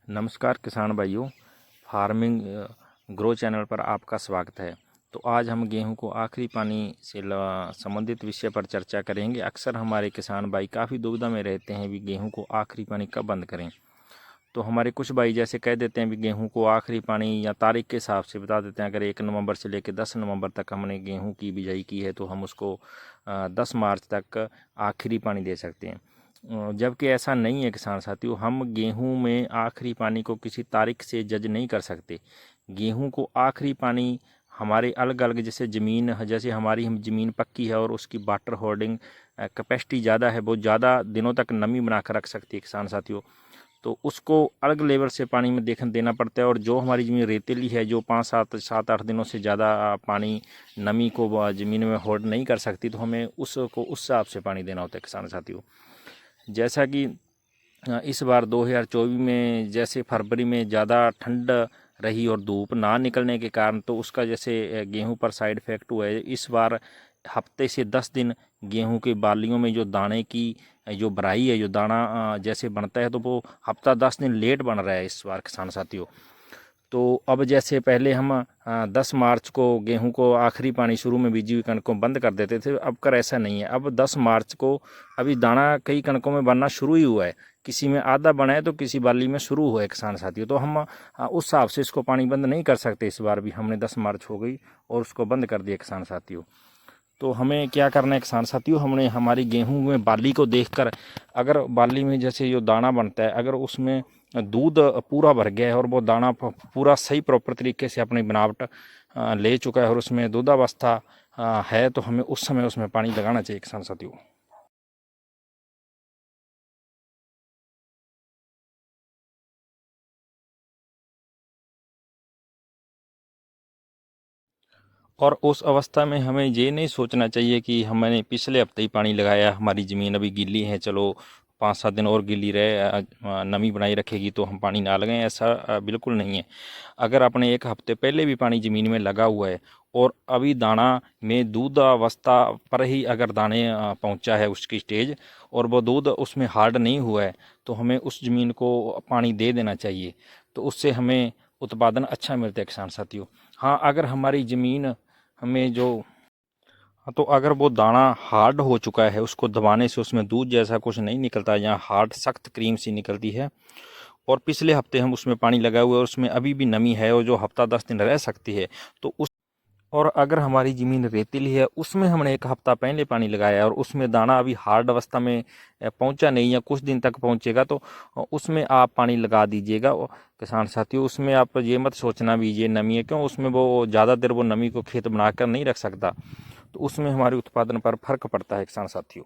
नमस्कार किसान भाइयों, फार्मिंग ग्रो चैनल पर आपका स्वागत है। तो आज हम गेहूं को आखिरी पानी से संबंधित विषय पर चर्चा करेंगे। अक्सर हमारे किसान भाई काफ़ी दुविधा में रहते हैं भी गेहूं को आखिरी पानी कब बंद करें। तो हमारे कुछ भाई जैसे कह देते हैं भी गेहूं को आखिरी पानी या तारीख के हिसाब से बता देते हैं। अगर 1 नवंबर से लेकर 10 नवंबर तक हमने गेहूं की बिजाई की है तो हम उसको 10 मार्च तक आखिरी पानी दे सकते हैं। जबकि ऐसा नहीं है किसान साथियों। हम गेहूं में आखिरी पानी को किसी तारीख से जज नहीं कर सकते। गेहूं को आखिरी पानी हमारे अलग अलग जैसे हमारी हम ज़मीन पक्की है और उसकी वाटर होल्डिंग कैपेसिटी ज़्यादा है, बहुत ज़्यादा दिनों तक नमी बना कर रख सकती है किसान साथियों। तो उसको अलग लेवल से पानी में देना पड़ता है। और जो हमारी ज़मीन रेतीली है, जो 5-7-8 दिनों से ज़्यादा पानी नमी को ज़मीन में होल्ड नहीं कर सकती, तो हमें उसको उस हिसाब से पानी देना होता है किसान साथियों। जैसा कि इस बार 2024 में जैसे फरवरी में ज़्यादा ठंड रही और धूप ना निकलने के कारण तो उसका जैसे गेहूं पर साइड इफ़ेक्ट हुआ है। इस बार हफ्ते से 10 दिन गेहूं के बालियों में जो दाने की जो भराई है, जो दाना जैसे बनता है, तो वो हफ्ता 10 दिन लेट बन रहा है इस बार किसान साथियों। तो अब जैसे पहले हम 10 मार्च को गेहूं को आखिरी पानी शुरू में बीजी हुई कणकों बंद कर देते थे, अब कर ऐसा नहीं है। अब 10 मार्च को अभी दाना कई कणकों में बनना शुरू ही हुआ है, किसी में आधा बना है तो किसी बाली में शुरू हुआ है किसान साथियों। तो हम उस हिसाब से इसको पानी बंद नहीं कर सकते। इस बार भी हमने 10 मार्च हो गई और उसको बंद कर दिया किसान साथियों। तो हमें क्या करना है किसान साथियों, हमने हमारी गेहूं में बाली को देखकर, अगर बाली में जैसे जो दाना बनता है, अगर उसमें दूध पूरा भर गया है और वो दाना पूरा सही प्रॉपर तरीके से अपनी बनावट ले चुका है और उसमें दूधावस्था है, तो हमें उस समय उसमें पानी लगाना चाहिए किसान साथियों। और उस अवस्था में हमें ये नहीं सोचना चाहिए कि हमने पिछले हफ्ते ही पानी लगाया, हमारी ज़मीन अभी गीली है, चलो 5-7 दिन और गीली रहे, नमी बनाई रखेगी तो हम पानी ना लगाएं। ऐसा बिल्कुल नहीं है। अगर आपने 1 हफ्ते पहले भी पानी ज़मीन में लगा हुआ है और अभी दाना में दूध अवस्था पर ही अगर दाने पहुंचा है उसकी स्टेज, और वो दूध उसमें हार्ड नहीं हुआ है, तो हमें उस ज़मीन को पानी दे देना चाहिए। तो उससे हमें उत्पादन अच्छा मिलता है किसान साथियों। हाँ, अगर हमारी ज़मीन हमें जो हाँ, तो अगर वो दाना हार्ड हो चुका है, उसको दबाने से उसमें दूध जैसा कुछ नहीं निकलता, यहाँ हार्ड सख्त क्रीम सी निकलती है, और पिछले हफ्ते हम उसमें पानी लगाए हुए और उसमें अभी भी नमी है और जो हफ्ता 10 दिन रह सकती है, तो उस और अगर हमारी ज़मीन रेतीली है, उसमें हमने 1 हफ्ता पहले पानी लगाया और उसमें दाना अभी हार्ड अवस्था में पहुंचा नहीं या कुछ दिन तक पहुंचेगा, तो उसमें आप पानी लगा दीजिएगा किसान साथियों। उसमें आप ये मत सोचना भी ये नमी है, क्यों, उसमें वो ज़्यादा देर वो नमी को खेत बनाकर नहीं रख सकता, तो उसमें हमारे उत्पादन पर फर्क पड़ता है किसान साथियों।